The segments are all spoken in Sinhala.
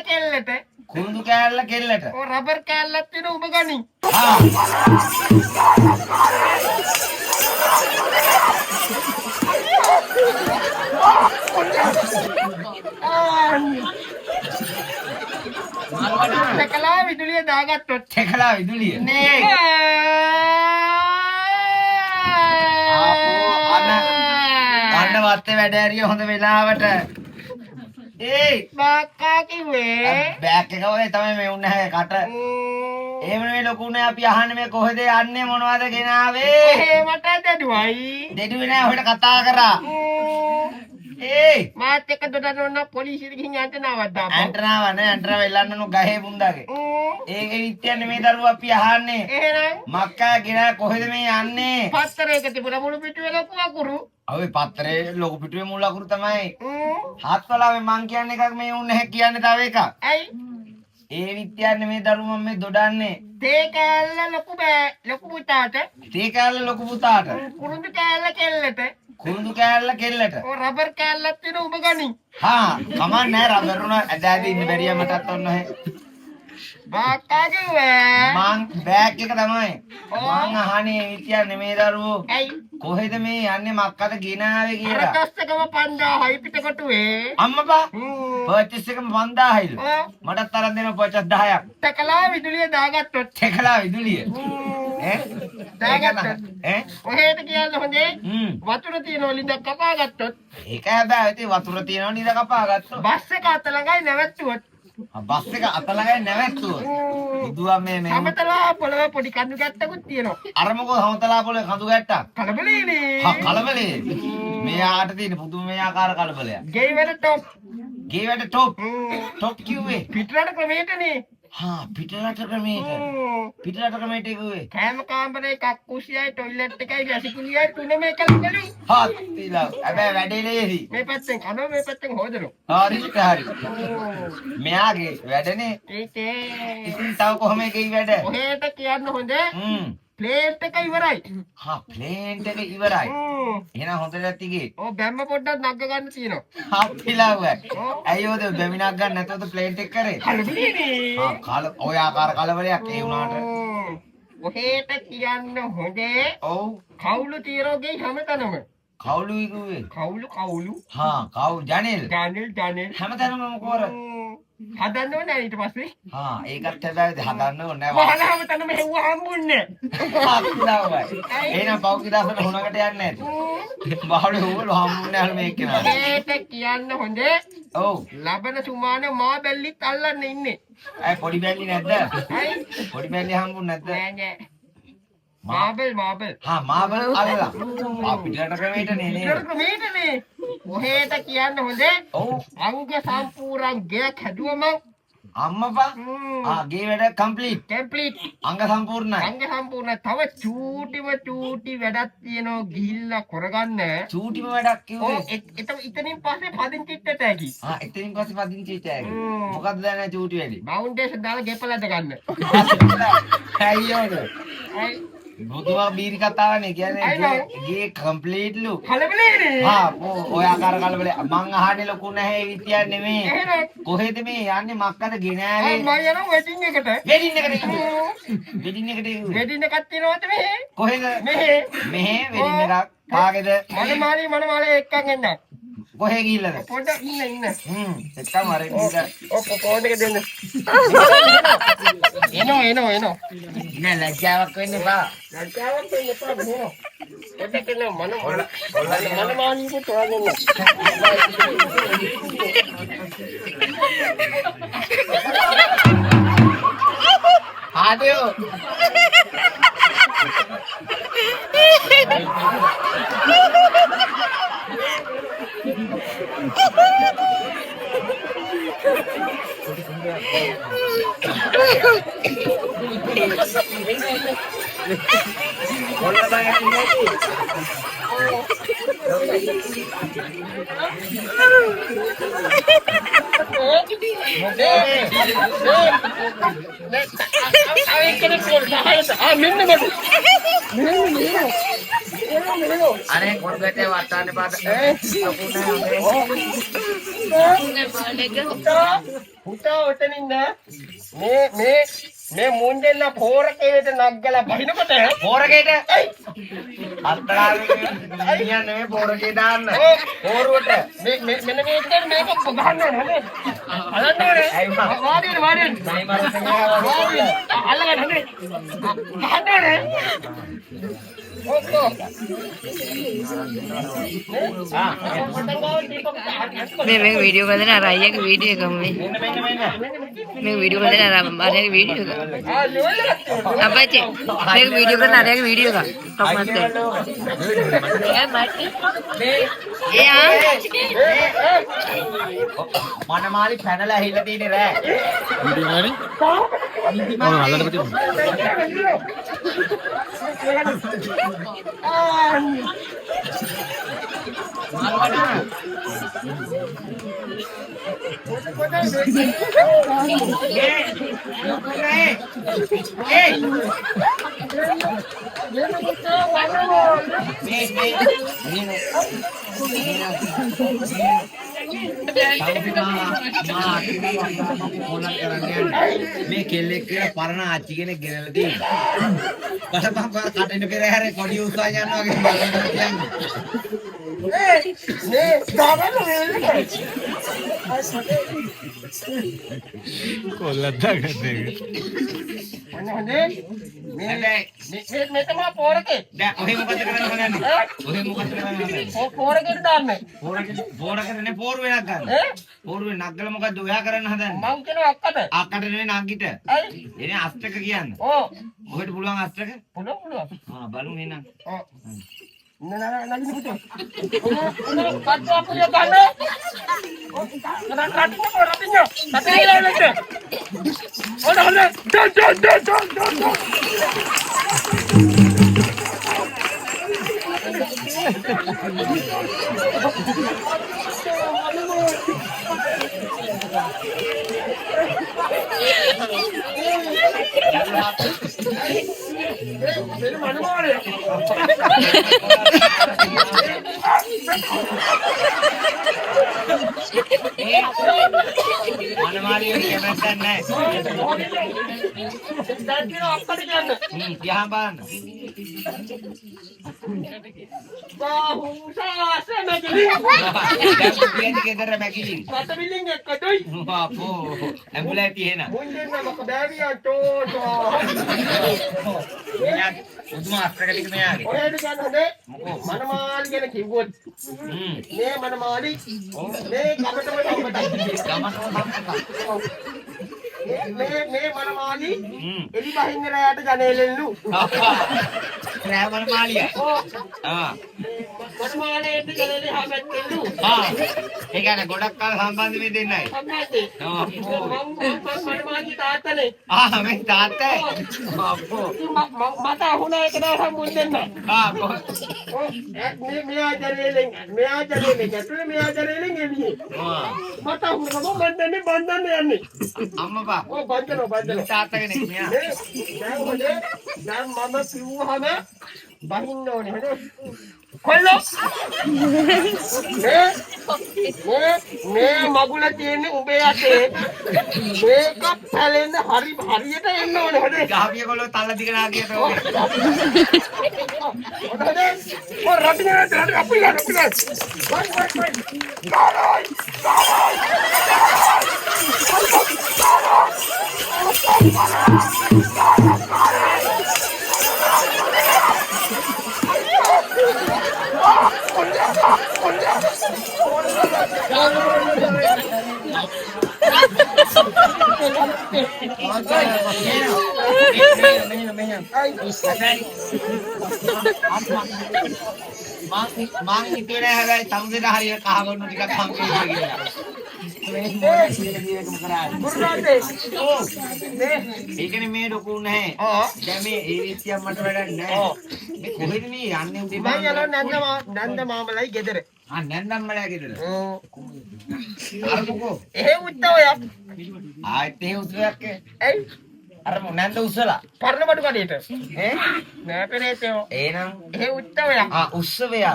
කෙල්ලට. කුරුඳු කෑල්ල කෙල්ලට. ඔය රබර් කෑල්ලක් තියෙන උඹ ගනි. ආ. තකලා විදුලිය දාගත්තොත්. තකලා විදුලිය. නේ. ආපෝ අන්න වත්තේ වැඩ ඇරිය හොඳ වෙලාවට. ඒයි බක්කා කිව්වේ. බෑග් එක ඔය තමයි මේ උන්නේ කට. එහෙම නෙමෙයි ලොකුනේ අපි අහන්නේ මේ කොහෙද යන්නේ මොනවද ගෙනාවේ? මට දෙඩුවයි. දෙඩුවේ නෑ ඔහෙට කතා කරා. ඒයි මාත් එක්ක දොඩන පොලිසියට ගිහින් ඇන්ටනාවක් දාපන්. ඇන්ටනාව නෑ ඇන්ටනාව එල්ලන්න නෝ ගහේ බුන්දාගේ. ඒකේ විත්‍යන්නේ මේ දරුවා අපි අහන්නේ. එහෙනම් මක්කා ගෙනා කොහෙද මේ යන්නේ? පත්තරයක තිබුණ මුළු පිටුවේ ලොකු අකුරු. ඔය පත්තරේ ලොකු පිටුවේ මුල් අකුරු තමයි. හත්වලාවේ මං කියන්නේ එකක් මේ උන්නේ නැහැ කියන්නේ තව එකක්. ඇයි? ඒ විත්‍යන්නේ මේ දරුවා මම මේ දොඩන්නේ. තේ කෑල්ල ලොකු පුතාට. තේ කෑල්ල ලොකු පුතාට. කුරුඳු කෑල්ල කෙල්ලට. කුරුඳු කෑල්ල කෙල්ලට. ඔය රබර් කෑල්ලක් තියෙන උඹ ගනි. හා කමක් නැහැ රබර් උන ඇදාදී ඉන්න බැරිය මටත් ඔන්න ඔහෙ. බක්කා කිව්වේ. මං බෑග් එක තමයි. මං අහන්නේ විත්‍යන්නේ මේ දරුවෝ. ඇයි? කොහෙද මේ යන්නේ මක්කද ගෙනාවේ කියලා. අරකස්සකම 5000යි පිටකොටුවේ. අම්මපා පර්චේස් එකම 5000යිලු. මටත් තරම් දෙනවා පර්චේස් 10ක්. තකලා විදුලිය දාගත්තොත්. තකලා විදුලිය. දාගත්තොත්. ඔහෙට කියන්න හොඳේ. වතුර තියෙන ලිඳක් කපා ගත්තොත්. ඒක හැබැයි ඉතින් වතුර තියෙනවා නේද කපා ගත්තොත්. බස් එක අත ළඟයි නැවැත්තුවොත්. බස් එක අත ළඟයි නැවැත්තුවොත්. බුදුවා මේ සමතලා පොළව පොඩි කඳු ගැට්ටකුත් තියෙනවා. අර මොකද සමතලා පොළේ කඳු ගැට්ටක්. කලබලේනේ. හා කලබලේ. මෙයාට තියෙන පුදුම මේ ආකාර කලබලයක්. ගේ වැඩ টොප්. ගේ වැඩ টොප්. টොප් කිව්වේ. පිටරට ක්‍රමයටනේ. හා පිටරට ක්‍රමයට. පිටරට ක්‍රමයට කිව්වේ. කෑම කාමරේ කක්කුසියයි ටොයිලට් එකයි වැසිකිළියයි තුනම එකලු. හා තිලා. හැබැයි වැඩේ ලේසි. මේ පැත්තෙන් කනවා මේ පැත්තෙන් හොදනවා. හරියට හරි. මෙයාගේ වැඩනේ. ඒකේ. ඉතින් තව කොහොම එකේ වැඩ? ඔහෙට කියන්න හොඳේ. ප්ලේට් එක ඉවරයි. හා ප්ලේට් එක ඉවරයි. එහෙනම් හොඳට ඇතිගේ. ඔව් බැම්ම පොඩ්ඩක් නග්ග ගන්න තියෙනවා. අපිලාවයි. ඇයි ඔද බැමිනක් ගන්න නැතොත් ප්ලේට් එක කරේ? කලබලේනේ. හා ඔය ආකාර කලබලයක් ඒ වුණාට. ඔහෙට කියන්න හොඳේ. ඔව්. කවුළු තීරෝගේ හැමතැනම. කවුළු ඉගුවේ. කවුළු. හා කවුළු ජනෙල්. ජනෙල්. හැමතැනම මොකෝර. හදන්න ඕනේ ඊට පස්සේ. හා ඒකත් හැබැයි හදන්න ඕනේ නැහැ. වහලම තනම හෙව්ව හම්බුන්නේ. අපිලාවයි. එහෙනම් පෞකිදාසට හොනකට යන්නේ නැති. බහුල හොවල හම්බුන්නේ නැහැ මේක කෙනා. ඒට කියන්න හොඳේ. ඔව්. ලබන සුමාන මා බැල්ලිත් අල්ලන්න ඉන්නේ. අය පොඩි බැල්ලි නැද්ද? ඇයි? පොඩි බැල්ලි හම්බුන්නේ නැද්ද? නෑ. මාබල්. හා මාබල් අල්ලලා. අපිට ක්‍රමයට නේ නේද? ක්‍රමයටනේ. ඔහෙට කියන්න හොඳේ. ඔව්. අංග සම්පූර්ණ ගයක් හැදුවම අම්මපා. ගේ වැඩ කම්ප්ලීට්. අංග සම්පූර්ණයි. අංග සම්පූර්ණ. තව චූටි වැඩක් තියෙනවා ගිහිල්ලා කරගන්න. චූටිම වැඩක් කිව්වේ. එතනින් පස්සේ පදිංචිට ඇති. එතනින් පස්සේ පදිංචිට ඇති. මොකද්ද දැන් චූටි වැඩි? බවුන්ඩේෂන් දාලා ගෙපලද ගන්න. අයියෝද. බුදුවා බීරි කතාවනේ කියන්නේ ගේ කම්ප්ලීට්ලු. කලබලේනේ. ඔය ආකාර කලබලේ මං අහන්නේ ලොකු නැහැ විත්‍යක් නෙමෙයි. කොහෙද මේ යන්නේ මක්කද ගෙනාවේ? මම යනවා වෙඩින් එකට. වෙඩින් එකට එකක් තියෙනවද මෙහෙ? කොහෙද? මෙහෙ වෙඩින් එකක්. කාගේද? මනමාලේ එක්කන් එන්න. කොහෙ ගිහිල්ලාද? පොඩ්ඩක් ඉන්න. එක්කම අර ඉන්න. ඔක්කො ෆෝන් එක දෙන්න. එනවා. නෑ ලැජ්ජාවක් වෙන්න එපා. ලැජ්ජාවක් වෙන්න එපා මෙහෙම. පොඩ්ඩක් එන්න මනමාලින්ට තෝරගන්න. ආදියෝ. अरे कोण गते वाटाने पाहत පුතා ඔතනින් නෑ. මේ මුන්දෙන්න පෝරකේට නග්ගලා බහිනකොට පෝරකේට අත්තලාගේ අයියා නෙමෙයි පෝරකේ දාන්න. පෝරුවට මෙන්න මේක ගහන්න ඕනේ නේද? අලන්න ඕනේ. වාඩියෙන් මයි මරතේ අල්ලගන්න නේද? ගහන්න ඕනේ. ඔක්කො. මේ වීඩියෝ කරන අර අයියාගේ වීඩියෝ එකම මේ. මේ වීඩියෝ කරන අර අරයාගේ වීඩියෝ එක. අපච්චි මේ වීඩියෝ කරන අරයාගේ වීඩියෝ එක. Top master. එයා මනමාලි පැනලා ඇහිලා තියෙන්නේ රෑ. වීඩියෝ ගානේ. ඔව් අල්ලන්න පිටින්. මේ කෙල්ලෙක් කියලා පරණ ආච්චි කෙනෙක් ගෙනල්ලා තියෙනවා. බලපන් කටින් පෙරහැරේ කොඩි උස්සා යනවා වගේ බලන්න කියන්නේ. නේ දාගන්න කොල්ලක් දාගන්න එක. මේ තමයි පෝරකේ. දැන් ඔහෙ මොකද කරන්න හදන්නේ? ඔහෙ මොකද කරන්න හදන්නේ? පෝරකේට දාන්නේ. පෝරකනේ පෝරු වෙනක් ගන්න. පෝරුවේ නග්ගල මොකද්ද ඔයා කරන්න හදන්නේ? මං කියනවා අක්කට. අක්කට නෙවෙයි නග්ගිට. ඇයි? එනේ අස්තක කියන්නේ. ඕ ඔහෙට පුළුවන් අස්තක? පුළුවන්. ආ බලමු එහෙනම්. ඔව්. නගින්න පුතේ. ඔන්න කට්ට අපිය ගන්න. ඔන්න කට්ට රටින්න. කට්ට ඉලවලට. ඔන්න මනමාලිය කැමැත්තක් නැහැ. දැන් කියන අක්කට කියන්න. තියහන් බලන්න. බාහුසාස නැගිලි. දැන් කියන්නේ ගෙදර මැකිලි. කටවිලින් එක්කටයි. අපෝ ඇම්බුලැන්ස් එහෙනම්. මුන්දෙන්න මොක බෑවියා තෝතෝ. මෙයා උතුම අස්තක ටික මෙයාගේ. ඔයද කියන්නේ මනමාලි ගැන කිව්වොත් මේ මනමාලි මේ ගමටම මේ මනමාලි එලි බහින්න රැයට ජනේලෙන්නු රෑ මනමාලිය. ආ මනමාලේට ජනේලෙ හැමෙන්නු ආ ඒ කියන්නේ ගොඩක් කාල සම්බන්ධ මේ දෙන්නයි. සම්බන්ධේ මනමාලි තාත්තනේ. ආ මේ තාත්තා අපෝ මට අහුණා එක දවසක් මුන්දෙන්න. ආ මෙයා ජනේලෙන් ඇතුලේ මෙයා ජනේලෙන් එළියේ. මට අහුණා මම බන්දන්නේ යන්නේ. අම්මපා ඔය බන්දනවා තාත්තා කෙනෙක් මෙයා. දැන් මම කිව්වහම බහින්න ඕනේ නේද? කොල්ලෝ මේ මගුල තියෙන්නේ උඹේ අතේ. මේක පැලෙන්න හරියට එන්න ඕනේ හොදේ. ගහපිය කොල්ලෝ තල්ල දිග නාගියට ඕනේ. හොදේ ඔය රටිනේ අපි යන්න. මං හිතුවේ හැබැයි තමුසේට හරියට කහවණු ටිකක් හම්බෙයි කියලා. ඒකනේ මේ ලොකු නැහැ. දැන් මේ ඒවිසියක් මට වැඩක් නැහැ. මේ කොහෙද මේ යන්නේ උදේ මම යනවා නන්ද මාමලයි ගෙදර. ආ නැන්දම්මලා ගෙදර. අරමුකෝ. එහෙ උත්ත ඔය. ආයෙත් එහෙ උත්තරයක් ඇයි? අර නැන්ද උස්සලා. පරණ බඩු කඩේට. ඈ නෑ පෙරේතයෝ. එහෙනම් ඒ උත්සවයක්. උත්සවයක්.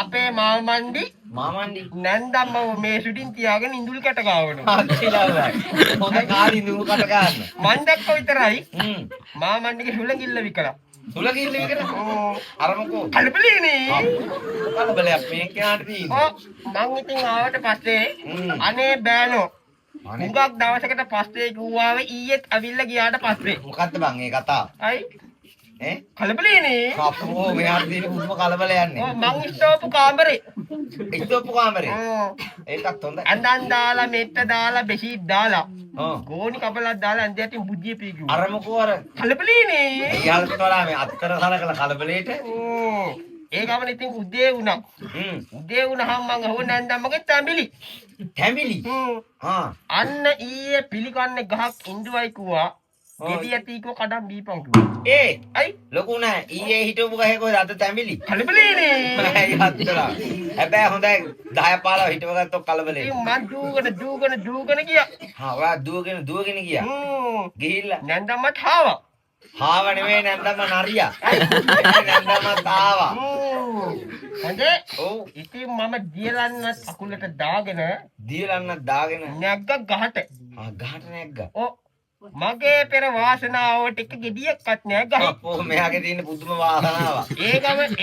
අපේ මාමණ්ඩි මාමණ්ඩි නැන්දම්ම මේ සුඩින් තියාගෙන ඉඳුල් කැට ගාවනවා. අච්චිලාවයි. හොඳ කාලේ ඉඳුණු කට ගන්න. මං දැක්ක විතරයි. මාමණ්ඩිගේ සුළඟිල්ල විකලා. සුලකිල්ල විකර. අරමකෝ. කලබලේනේ. කලබලයක් මේ කෙනාට තියෙන්නේ. මං ඉතින් ආවට පස්සේ අනේ බෑනෝ. මුගක් දවසකට පස්සේ කිව්වාව ඊයේත් අවිල්ල ගියාට පස්සේ. මොකද්ද බං මේ කතාව? අයි ඈ කලබලේනේ. අපෝ මෙයාට තියෙන පුදුම කලබලයක් නේ. මං ඉස්තෝපු කාමරේ. ඉස්සොප්පු කාමරේ. ඒකත් හොඳයි. අඳන් දාලා මෙට්ට දාලා බෙෂීට් දාලා ඔව්. ගෝණි කපලක් දාලා අන්දයටින් බුද්ධිය පීගුවා. අරමකෝ අර කලබලේනේ. ඊයල්ට වලා මේ අත්තර සලකලා කලබලේට. ඒ ගමන ඉතින් උදේ වුණා. උදේ වුණාම මං අහුව නැන්දම්මගේ තැඹිලි. තැඹිලි. අන්න ඊයේ පිළිකන්නේ ගහක් ඉඳුවයි කිව්වා. ගෙඩි ඇතිකෝ කඩම් බීපන් කිව්වා. ඒ අයි ලොකු නෑ ඊයේ හිටපු ගහේ කොහෙද අද තැඹිලි. කලබලේනේ. ඇයි අත්තලා. හැබැයි හොඳයි 10 15 හිටව ගත්තොත් කලබලේ. ඉතින් මං දූගන ගියා. ඔයා දුවගෙන ගියා. ගිහිල්ලා නැන්දම්මත් ආවා. හාව නෙවෙයි නැන්දම නරියා. නැන්දම තාවා. හොඳේ. ඔව්. ඉතින් මම දියලන්නත් අකුලට දාගෙන දියලන්න දාගෙන නැග්ග ගහට. ගහට නැග්ගා. ඔව්. මගේ පෙර වාසනාව ටික ගෙඩියක්වත් නෑ ගහේ. අපෝ මෙයාගේ තියෙන පුදුම වාසනාවක්.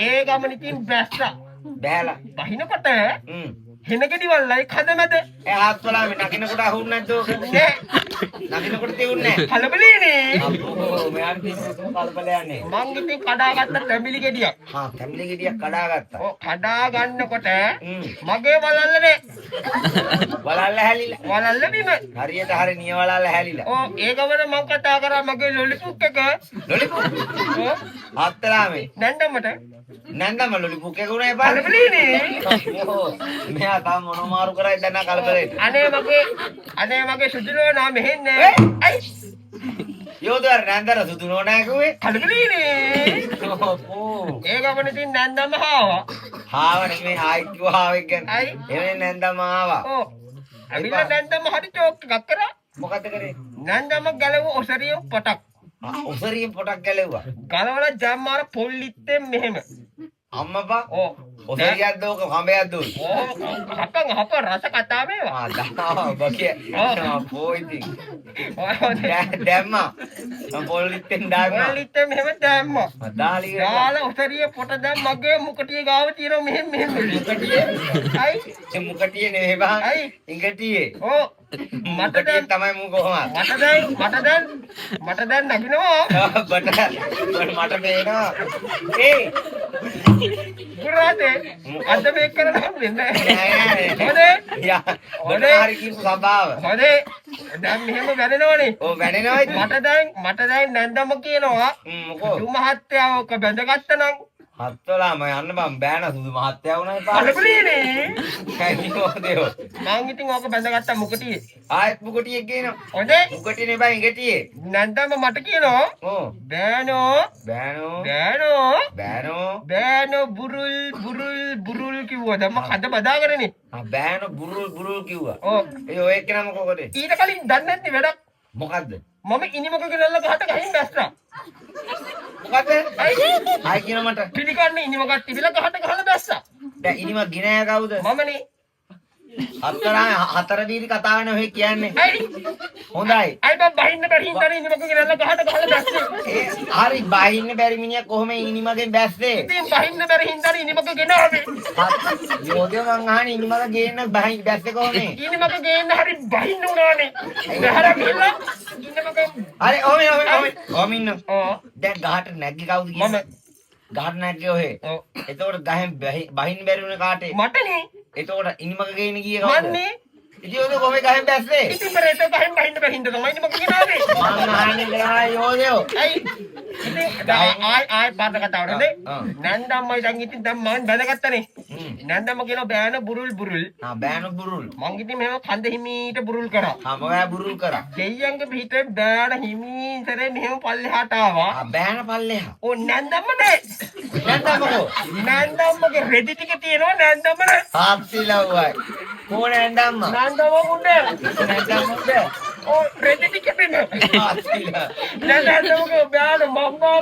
ඒ ගමන ඉතින් බැස්සා. බෑලා. බහිනකොට හෙන ගෙඩි වල්ලයි කදමැද. එයාත් වලා මේ නගිනකොට අහුන්නේ නැද්ද ඔක? නෑ. නගිනකොට තියුන්නේ නැහැ. කලබලේනේ. අපෝ මෙයාට තියෙන පුදුම කලබලයක් නේ. මං ඉතින් කඩාගත්ත තැඹිලි ගෙඩියක්. තැඹිලි ගෙඩියක් කඩාගත්තා. ඔව් කඩා ගන්නකොට මගේ වලල්ලනේ. වලල්ල හැලිලා. වලල්ල බිම. හරියට හරි නිය වලල්ල හැලිලා. ඔව් ඒ ගමන මං කතා කරා මගේ ලොලිපුක් එක. ලොලිපුක්. ඔව් අත්තරාමේ. නැන්දමට. නැන්දම ලොලිපුක් එක උනේ බා. කලබලේනේ. මෙයා තාම මොන මාරු කරයි දැන් කලබලෙට. අනේ මගේ සුදුනෝ නා මෙහෙන්නේ. අයි යෝදවර නැන්දර සුදු නෝනා කිව්වේ. කලබලේනේ. අපෝ. ඒ ගමන ඉතින් නැන්දම ආවා. හාව නෙමෙයි ආයි කිව්වා ආවෙක් ගැන. අයි එනේ නැන්දම ආවා. ඔව්. අවිල නැන්දම හරි චෝක් එකක් කරා. මොකද කරේ? නැන්දම ගැලව ඔසරිය පොටක්. ඔසරියෙන් පොටක් ගැලෙව්වා. ගලවලා ජම්මාර පොල්ලිත්තෙන් මෙහෙම. අම්මපා ඔව්. ඔසරියක් දෝක කඹයක් දෝයි. හප රස කතා මේවා. දානවා බකිය. අපෝ ඉතින්. දැම්මා. පොල්ලිත්තෙන් දැම්මා. පොල්ලිත්තෙන් මෙහෙම දැම්මා. දාලිය. දාලා ඔසරිය පොට දැන් මගේ මුකටිය ගාව තියෙනවා මෙහෙම මුකටිය. අයි ඒ මුකටිය නෙවෙයි බං. අයි ඉඟටියේ. ඔව්. මට දැන් තමයි මු කොහොමද? මට දැන් නගිනවා. මට පේනවා. ඒ ගුරාතේ අද මේක කරලා වෙන්නේ නැහැ. හොඳේ. හොඳේ. හරි කිව්ව සබාව. හොඳේ. දැන් මෙහෙම වැඩනවනේ. ඔව් වැඩෙනවා ඉතින්. මට දැන් නැන්දම කියනවා. මොකෝ? සුදු මහත්තයා ඔක බැඳගත්තනම් හත්වලාම යන්න බං බෑන සුදු මහත්තයා වුණා එපා. කලබලේනේ. කයිනෝදේව. මං ඉතින් ඔක බැඳගත්තා මුකටියේ. ආයෙත් මුකටියෙක් ගේනවා. හොඳේ. මුකටිනේ බං ඉඟටියේ. නැන්දම මට කියනවා. ඔව්. බෑනෝ බුරුල් කිව්වා. දැන් මම හද බදාගෙනනේ. බෑනෝ බුරුල් කිව්වා. ඔව්. ඒ ඔය එක්කනම කොහොමද? ඊට කලින් දන්නේ නැති වැඩක්. මොකද්ද? මම ඉනිමක ගෙනල්ලා ගහට ගහින් බැස්සා. මොකද්ද? ආයි කියන මට. පිළිකන්නේ ඉනිමකක් තිබිලා ගහට ගහලා බැස්සා. දැන් ඉනිමක් ගිනෑ කවුද? මමනේ. හතර දීරි කතාවනේ ඔය කියන්නේ. අයි හොඳයි. අයි බං බහින්න බැරි හින්දානේ ඉනිමක ගෙනල්ලා ගහට ගහලා බැස්සේ. හරි බහින්න බැරි මිනිහා කොහොම ඉනිමගෙන් බැස්සේ? ඉතින් බහින්න බැරි හින්දානේ ඉනිමක ගෙනාවේ. යෝධය මං අහන්නේ ඉනිමක ගේන්න බහින්න බැස්සේ කොහොමද? ඉනිමක ගේන්න හරි බහින්න උනානේ. බහැර ගිහලා ඉනිමක හරි ඔම ඉන්න. ඔව්. දැන් ගහට නැග්ගේ කවුද කියන්නේ? ගහට නැග්ගේ ඔහෙ. ඔව්. එතකොට ගහෙන් බහින්න බැරි වුණේ කාටේ? මටනේ. එතකොට ඉනිමක ගේන්න ගියේ කවුද? මන්නේ. ඉතින් ඔය කොහොමද ගහෙන් බැස්සේ? ඉතින් පෙරේත ගහෙන් බහින්න බැරි හින්දා තමයි ඉනිමක ගෙනාවේ. මං අහන්නේ නෑ යෝධයෝ. අයි ඉතින් ආයි පාට කතාවට නේ. නැන්දම්මයි දැන් ඉතින් දැන් මම බැලගත්තනේ. නැන්දම්ම කියන බෑන බුරුල්. බෑනෝ බුරුල්. මං ඉතින් මෙහෙම කන්ද හිමීට බුරුල් කරා. මොකෑ බුරුල් කරා? දෙයියන්ගේ පිටේ බෑන හිමීතරේ මෙහෙම පල්ලෙහාට ආවා. බෑන පල්ලෙහා. ඕ නැන්දම්මනේ. නැන්දම්මගේ රෙදි ටික තියෙනවා නැන්දම්මනේ. හාත්සිලව්වයි. කොහොනේ නැන්දම්ම? නැන්දම්ම මුන්නේ. නැන්දම්ම මුන්නේ. Oh, ready ticket ini. Nanda biar mamba.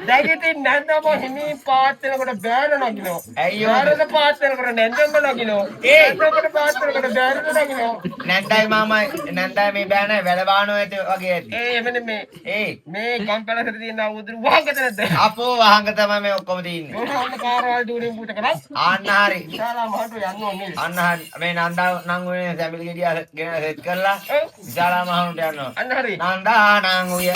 Dagiti nanda mo hini paatena koda biar nagino. Ayyo. Biar paatena koda nanda nagino. Nanda koda paatena koda biar nagino. නැන්දයි මාමයි නැන්දයි මේ බෑන වැඩ බානවා ඇති වගේ ඇති. මෙන්න මේ කම්පැලකට තියෙන උදුරු වහකට නැද්ද? අපෝ වහංග තමයි මේ ඔක්කොම තියෙන්නේ. මොනවාද කාර්යාලය දුරින් පුත කරා? අන්න හරි. විශාලා මහතු යන්න ඕනේ. අන්න හරි. මේ නන්දා නං උනේ සැමිලි ගෙඩිය ගෙන සෙට් කරලා විශාලා මහනුට යනවා. අන්න හරි. නන්දා නං උය